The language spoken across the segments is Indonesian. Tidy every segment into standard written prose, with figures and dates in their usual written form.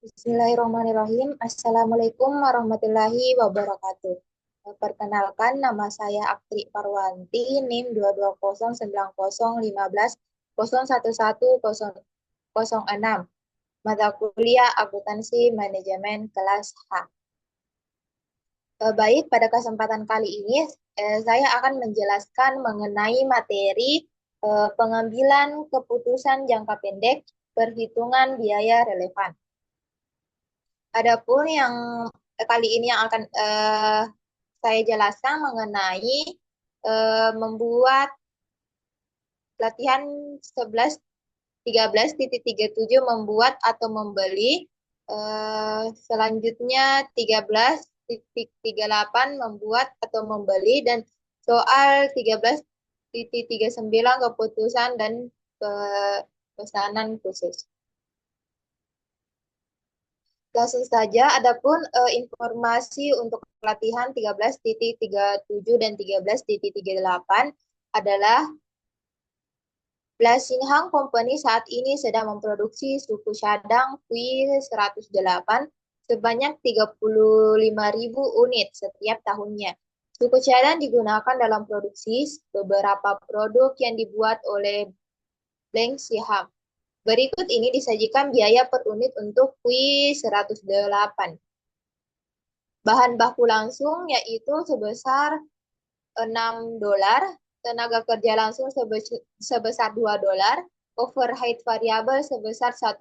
Bismillahirrahmanirrahim. Assalamualaikum warahmatullahi wabarakatuh. Perkenalkan, nama saya Aktri Parwanti, NIM 2209015011006. Mata kuliah Akuntansi Manajemen kelas H. Baik, pada kesempatan kali ini saya akan menjelaskan mengenai materi pengambilan keputusan jangka pendek, perhitungan biaya relevan. Adapun yang kali ini yang akan saya jelaskan mengenai membuat latihan 11.13.37 membuat atau membeli. Selanjutnya 13.38 membuat atau membeli, dan soal 13.39 keputusan dan pesanan khusus. Langsung saja, adapun informasi untuk latihan 13.37 dan 13.38 adalah Blassingham Company saat ini sedang memproduksi suku cadang Q108 sebanyak 35.000 unit setiap tahunnya. Suku cadang digunakan dalam produksi beberapa produk yang dibuat oleh Blassingham. Berikut ini disajikan biaya per unit untuk Q108. Bahan baku langsung yaitu sebesar $6, tenaga kerja langsung sebesar $2, overhead variabel sebesar $1,50,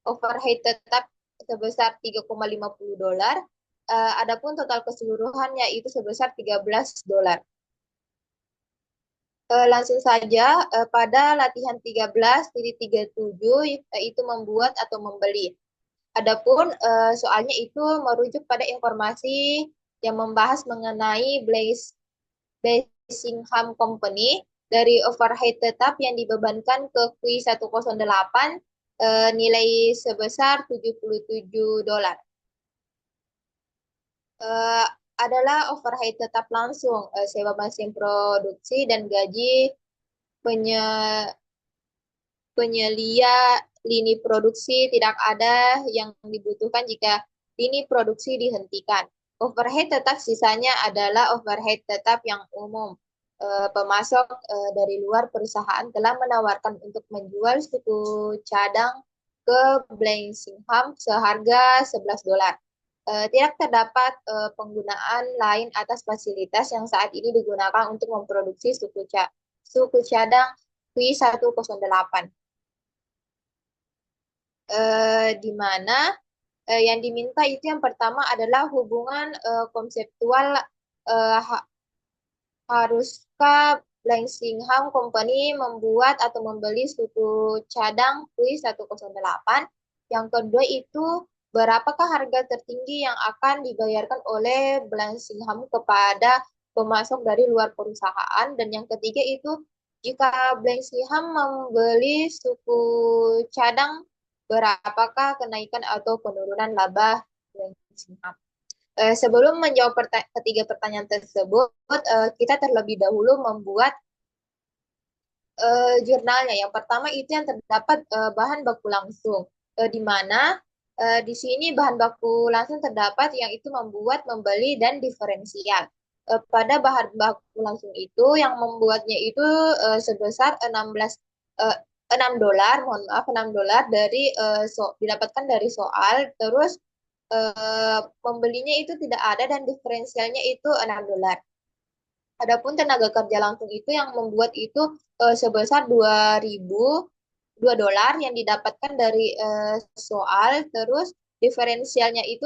overhead tetap sebesar $3,50. Adapun total keseluruhan yaitu sebesar $13. Langsung saja pada latihan 13.37 yaitu membuat atau membeli. Adapun soalnya itu merujuk pada informasi yang membahas mengenai Blassingham Company dari overhead tetap yang dibebankan ke Q108 nilai sebesar $77. Adalah overhead tetap langsung, sewa mesin produksi dan gaji penyelia lini produksi tidak ada yang dibutuhkan jika lini produksi dihentikan. Overhead tetap sisanya adalah overhead tetap yang umum. Pemasok dari luar perusahaan telah menawarkan untuk menjual suku cadang ke Blassingham seharga $11. Tidak terdapat penggunaan lain atas fasilitas yang saat ini digunakan untuk memproduksi suku cadang Q108. Di mana yang diminta itu yang pertama adalah hubungan konseptual. Haruskah Blassingham Company membuat atau membeli suku cadang Q108? Yang kedua itu berapakah harga tertinggi yang akan dibayarkan oleh Blassingham kepada pemasok dari luar perusahaan? Dan yang ketiga itu jika Blassingham membeli suku cadang, berapakah kenaikan atau penurunan laba Blassingham? Sebelum menjawab ketiga pertanyaan tersebut, kita terlebih dahulu membuat jurnalnya. Yang pertama itu yang terdapat bahan baku langsung, di mana di sini bahan baku langsung terdapat yang itu membuat, membeli, dan diferensial. Pada bahan baku langsung itu yang membuatnya itu sebesar $6, mohon maaf, $6 dari didapatkan dari soal, terus pembelinya itu tidak ada dan diferensialnya itu $6. Adapun tenaga kerja langsung itu yang membuat itu sebesar $2 yang didapatkan dari soal, terus diferensialnya itu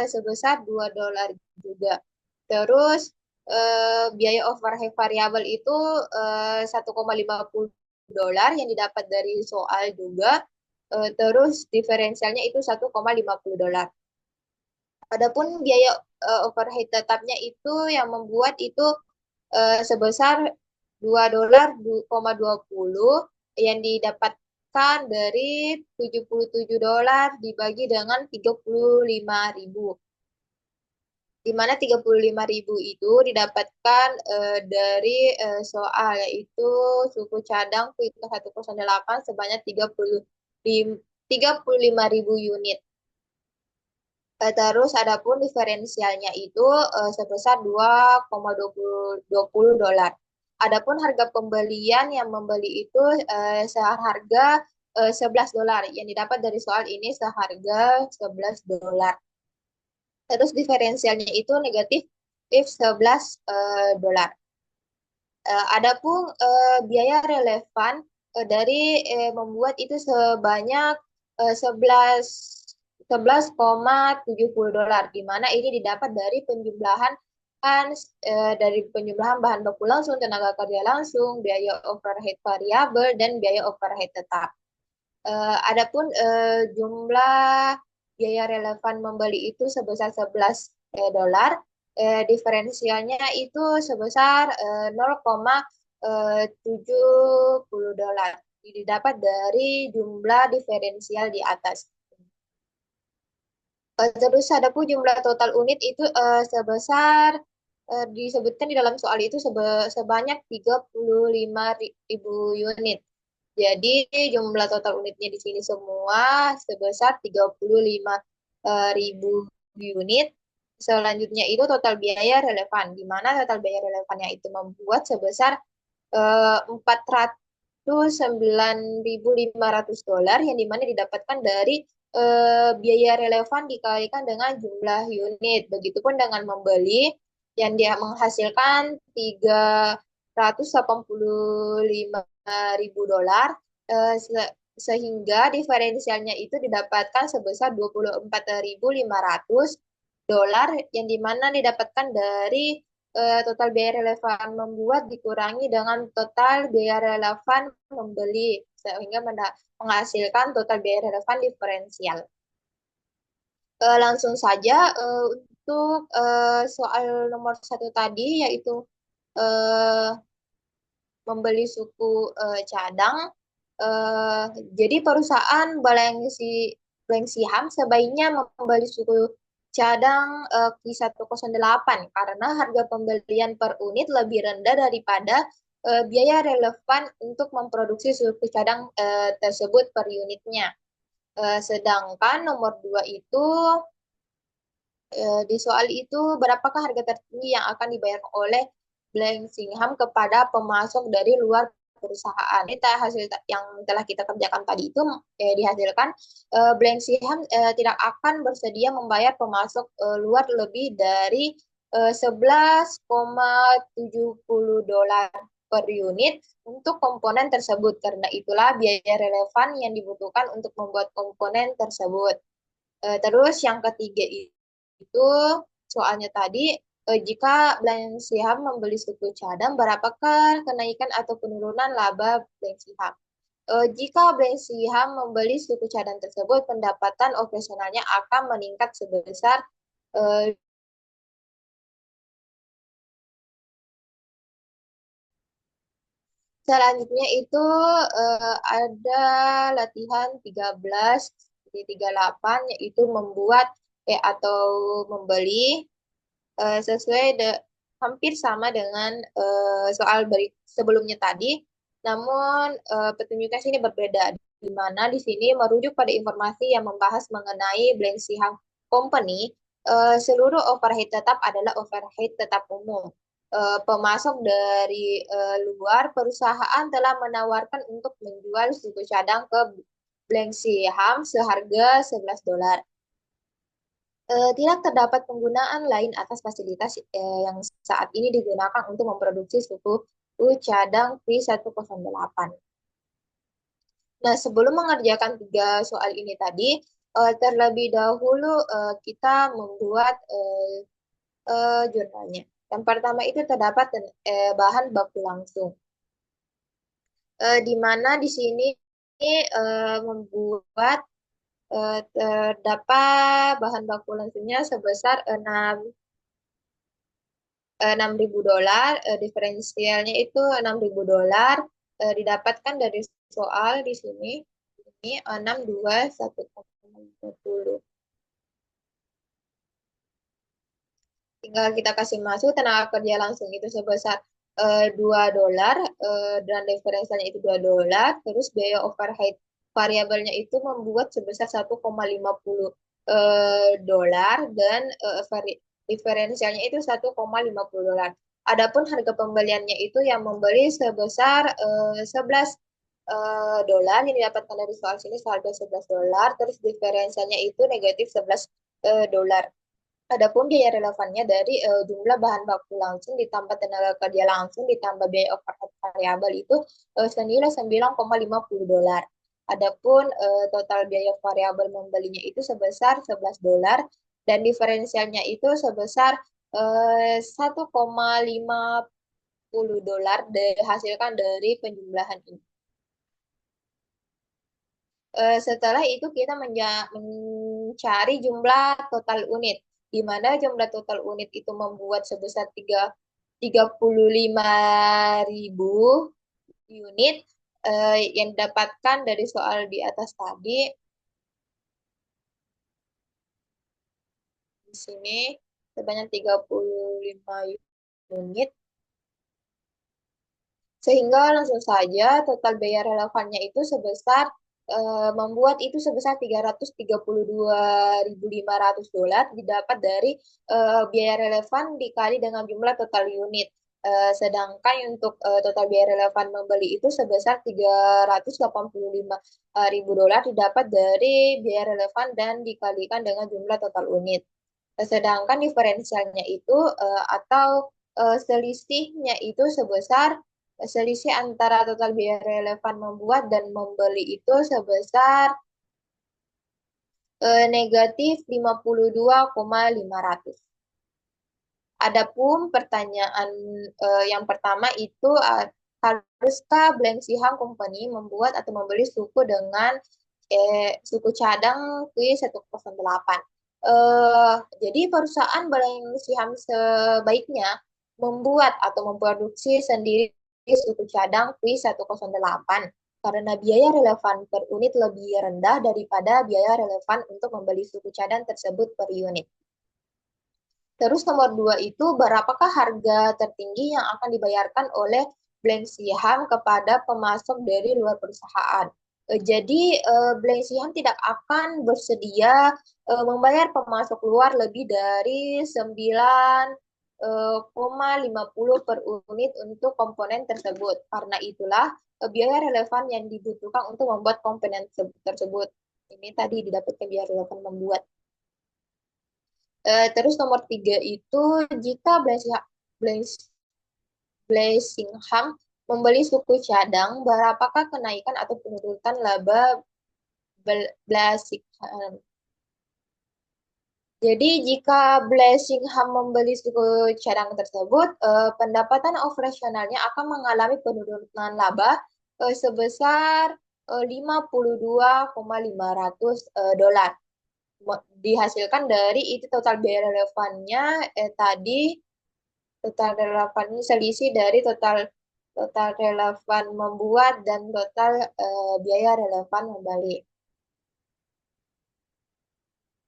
sebesar $2 juga. Terus biaya overhead variabel itu $1,50 yang didapat dari soal juga. Terus diferensialnya itu $1,50. Adapun biaya overhead tetapnya itu yang membuat itu sebesar $2,20 yang didapatkan dari $77 dibagi dengan 35.000. Di mana 35.000 itu didapatkan dari soal, yaitu suku cadang Q108 sebanyak 35.000 unit. Terus adapun diferensialnya itu sebesar 2,20 dolar. Adapun harga pembelian yang membeli itu seharga 11 dolar. Yang didapat dari soal ini seharga 11 dolar. Terus diferensialnya itu negatif 11 dolar. Adapun biaya relevan dari membuat itu sebanyak 11,70 dolar, di mana ini didapat dari penjumlahan dari penjumlahan bahan baku langsung, tenaga kerja langsung, biaya overhead variabel, dan biaya overhead tetap. Adapun jumlah biaya relevan membeli itu sebesar 11 dolar, diferensialnya itu sebesar 0,70 dolar. Didapat dari jumlah diferensial di atas. Terus adapun jumlah total unit itu sebesar disebutkan di dalam soal itu sebanyak 35.000 unit. Jadi jumlah total unitnya di sini semua sebesar 35.000 unit. Selanjutnya itu total biaya relevan, di mana total biaya relevannya itu membuat sebesar 409.500 dolar, yang dimana didapatkan dari biaya relevan dikalikan dengan jumlah unit. Begitupun dengan membeli yang dia menghasilkan 385.000 dolar, sehingga diferensialnya itu didapatkan sebesar 24.500 dolar, yang dimana didapatkan dari total biaya relevan membuat dikurangi dengan total biaya relevan membeli, sehingga menghasilkan total biaya relevan diferensial. Langsung saja untuk soal nomor 1 tadi, yaitu membeli suku cadang. Jadi perusahaan Balensiham sebaiknya membeli suku cadang Q108 karena harga pembelian per unit lebih rendah daripada biaya relevan untuk memproduksi suku cadang tersebut per unitnya. Sedangkan nomor 2 itu di soal itu berapakah harga tertinggi yang akan dibayar oleh Balensiham kepada pemasok dari luar perusahaan. Ini hasil yang telah kita kerjakan tadi itu dihasilkan Balensiham tidak akan bersedia membayar pemasok luar lebih dari 11,70 dolar per unit untuk komponen tersebut. Karena itulah biaya relevan yang dibutuhkan untuk membuat komponen tersebut. Terus yang ketiga itu soalnya tadi, jika Balensiham membeli suku cadang, berapakah kenaikan atau penurunan laba Balensiham? Jika Balensiham membeli suku cadang tersebut, pendapatan operasionalnya akan meningkat sebesar selanjutnya itu ada latihan 13.38, yaitu membuat atau membeli sesuai hampir sama dengan soal sebelumnya tadi, namun petunjuknya sini berbeda, di mana di sini merujuk pada informasi yang membahas mengenai Balensiham Company. Seluruh overhead tetap adalah overhead tetap umum. Pemasok dari luar perusahaan telah menawarkan untuk menjual suku cadang ke Balensiham seharga 11 dolar. Tidak terdapat penggunaan lain atas fasilitas yang saat ini digunakan untuk memproduksi suku cadang Q108. Nah, sebelum mengerjakan 3 soal ini tadi, terlebih dahulu kita membuat jurnalnya. Yang pertama itu terdapat bahan baku langsung, di mana di sini membuat terdapat bahan baku langsungnya sebesar 6.000 dolar, diferensialnya itu 6.000 dolar, didapatkan dari soal di sini, ini 621,50. Tinggal kita kasih masuk tenaga kerja langsung itu sebesar 2 dolar, dan diferensialnya itu 2 dolar, terus biaya overhead variabelnya itu membuat sebesar 1,50 dolar dan diferensialnya itu 1,50 dolar. Adapun harga pembeliannya itu yang membeli sebesar 11 dolar yang didapatkan dari soal sini seharga 11 dolar, terus diferensialnya itu negatif 11 dolar. Adapun biaya relevannya dari jumlah bahan baku langsung ditambah tenaga kerja langsung ditambah biaya overhead variabel itu senilai 9,50 dolar. Adapun total biaya variabel membelinya itu sebesar 11 dolar dan diferensialnya itu sebesar 1,50 dolar dihasilkan dari penjumlahan ini. Setelah itu kita mencari jumlah total unit, di mana jumlah total unit itu membuat sebesar 35.000 unit yang didapatkan dari soal di atas tadi. Di sini sebanyak 35 unit. Sehingga langsung saja total biaya relevannya itu sebesar membuat itu sebesar 332.500 dolar didapat dari biaya relevan dikali dengan jumlah total unit. Sedangkan untuk total biaya relevan membeli itu sebesar 385.000 dolar didapat dari biaya relevan dan dikalikan dengan jumlah total unit. Sedangkan diferensialnya itu atau selisihnya itu sebesar selisih antara total biaya relevan membuat dan membeli itu sebesar negatif 52,500. Adapun pertanyaan yang pertama itu haruskah Blank Siham Company membuat atau membeli suku dengan suku cadang Q108? Jadi perusahaan Blank Siham sebaiknya membuat atau memproduksi sendiri suku cadang Q108 karena biaya relevan per unit lebih rendah daripada biaya relevan untuk membeli suku cadang tersebut per unit. Terus nomor 2 itu berapakah harga tertinggi yang akan dibayarkan oleh Blank Siham kepada pemasok dari luar perusahaan. Jadi Blank Siham tidak akan bersedia membayar pemasok luar lebih dari 9,50 per unit untuk komponen tersebut. Karena itulah biaya relevan yang dibutuhkan untuk membuat komponen tersebut. Ini tadi didapatkan biaya relevan membuat. Terus nomor 3 itu jika Blassingham membeli suku cadang, berapakah kenaikan atau penurunan laba Blassingham? Jadi jika Blassingham membeli suku cadang tersebut, pendapatan operasionalnya akan mengalami penurunan laba sebesar 52,500 dolar. Dihasilkan dari itu total biaya relevannya tadi total relevan ini selisih dari total relevan membuat dan total biaya relevan membalik.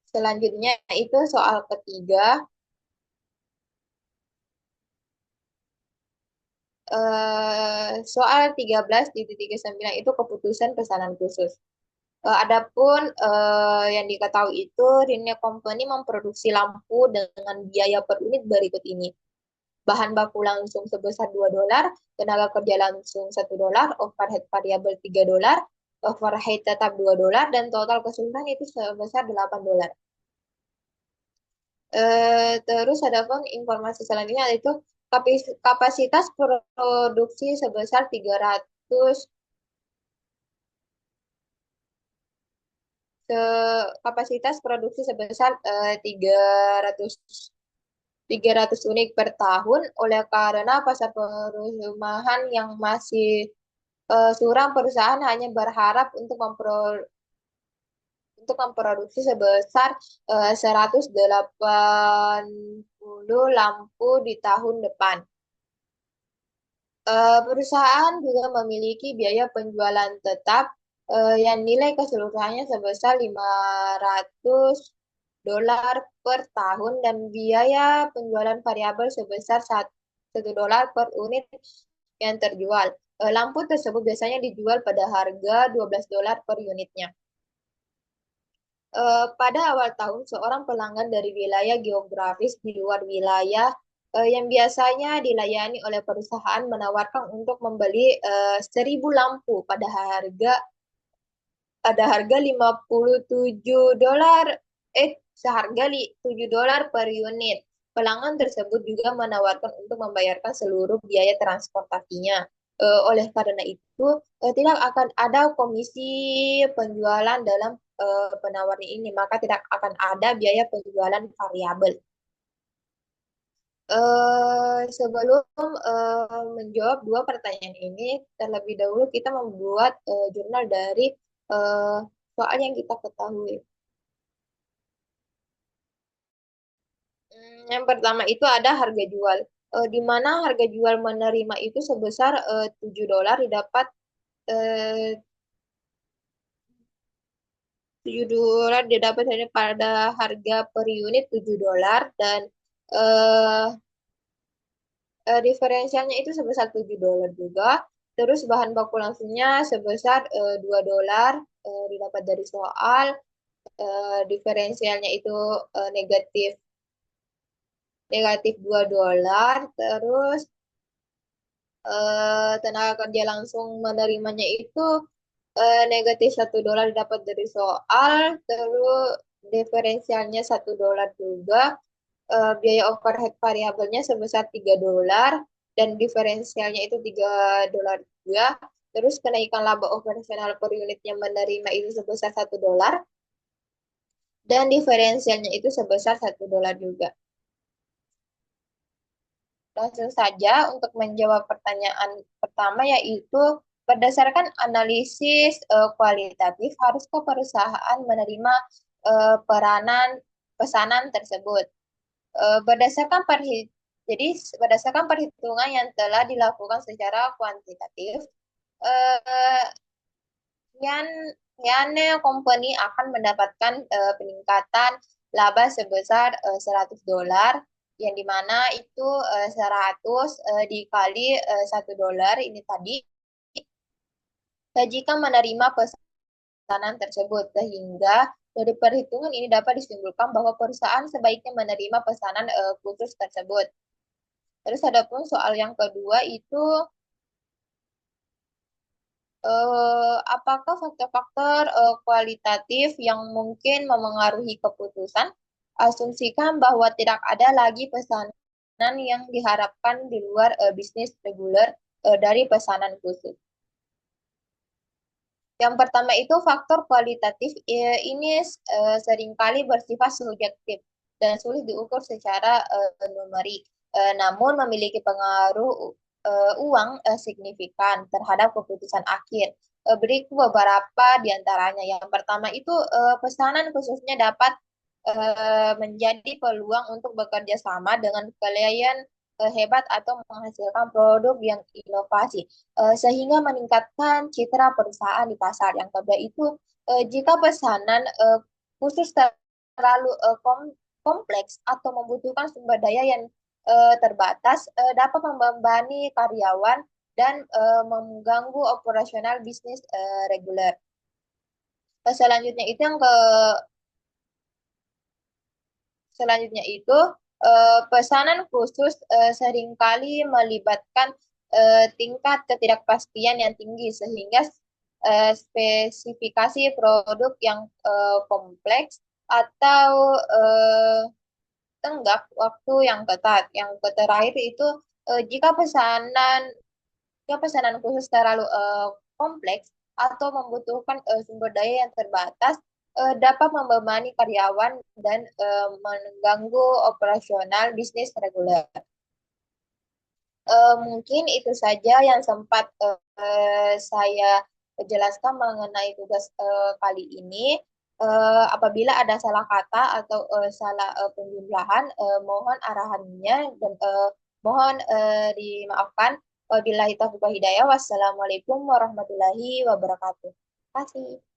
Selanjutnya itu soal ketiga. Soal 13.39 itu keputusan pesanan khusus. Adapun yang diketahui itu Rinia Company memproduksi lampu dengan biaya per unit berikut ini. Bahan baku langsung sebesar 2 dolar, tenaga kerja langsung 1 dolar, overhead variabel 3 dolar, overhead tetap 2 dolar, dan total keseluruhan itu sebesar 8 dolar. Terus ada pun informasi selanjutnya yaitu kapasitas produksi sebesar 300 kapasitas produksi sebesar 300 unit per tahun oleh karena pasar perumahan yang masih suram, perusahaan hanya berharap untuk memproduksi sebesar 180 lampu di tahun depan. Perusahaan juga memiliki biaya penjualan tetap yang nilai keseluruhannya sebesar 500 dolar per tahun dan biaya penjualan variabel sebesar 1 dolar per unit yang terjual. Lampu tersebut biasanya dijual pada harga $12 per unitnya. Pada awal tahun, seorang pelanggan dari wilayah geografis di luar wilayah yang biasanya dilayani oleh perusahaan menawarkan untuk membeli 1.000 lampu pada harga $57, seharga $7 per unit. Pelanggan tersebut juga menawarkan untuk membayarkan seluruh biaya transportasinya. Oleh karena itu, tidak akan ada komisi penjualan dalam penawaran ini, maka tidak akan ada biaya penjualan variabel. Sebelum menjawab dua pertanyaan ini, terlebih dahulu kita membuat jurnal dari eh, soal yang kita ketahui. Yang pertama itu ada harga jual, di mana harga jual menerima itu sebesar $7 didapat eh, $7 hanya pada harga per unit $7 dan eh, diferensialnya itu sebesar $7 juga. Terus bahan baku langsungnya sebesar $2 didapat dari soal. Diferensialnya itu negatif negatif $2. Terus tenaga kerja langsung menerimanya itu negatif $1 didapat dari soal. Terus diferensialnya $1 juga. Biaya overhead variabelnya sebesar $3 dan diferensialnya itu $3 juga. Terus kenaikan laba operasional per unitnya menerima itu sebesar $1 dan diferensialnya itu sebesar $1 juga. Langsung saja untuk menjawab pertanyaan pertama, yaitu berdasarkan analisis kualitatif, haruskah perusahaan menerima peranan pesanan tersebut? Berdasarkan jadi berdasarkan perhitungan yang telah dilakukan secara kuantitatif, eh, Yan Yane Company akan mendapatkan peningkatan laba sebesar $100, yang dimana itu 100 dikali $1 ini tadi jika menerima pesanan tersebut, sehingga dari perhitungan ini dapat disimpulkan bahwa perusahaan sebaiknya menerima pesanan khusus tersebut. Terus ada pun soal yang kedua itu apakah faktor-faktor kualitatif yang mungkin memengaruhi keputusan? Asumsikan bahwa tidak ada lagi pesanan yang diharapkan di luar bisnis reguler dari pesanan khusus. Yang pertama itu faktor kualitatif ini seringkali bersifat subjektif dan sulit diukur secara numerik, namun memiliki pengaruh uang signifikan terhadap keputusan akhir. Berikut beberapa di antaranya. Yang pertama itu pesanan khususnya dapat menjadi peluang untuk bekerja sama dengan klien hebat atau menghasilkan produk yang inovasi sehingga meningkatkan citra perusahaan di pasar. Yang kedua itu jika pesanan khusus terlalu kompleks atau membutuhkan sumber daya yang terbatas dapat membebani karyawan dan mengganggu operasional bisnis reguler. Selanjutnya itu yang ke Selanjutnya itu pesanan khusus seringkali melibatkan tingkat ketidakpastian yang tinggi sehingga spesifikasi produk yang kompleks atau tenggak waktu yang ketat. Yang terakhir itu jika pesanan khusus terlalu kompleks atau membutuhkan sumber daya yang terbatas, dapat membebani karyawan dan mengganggu operasional bisnis reguler. Mungkin itu saja yang sempat saya jelaskan mengenai tugas kali ini. Apabila ada salah kata atau salah penjumlahan, mohon arahannya dan mohon dimaafkan. Wabillahi taufiq wal hidayah. Wassalamualaikum warahmatullahi wabarakatuh. Terima kasih.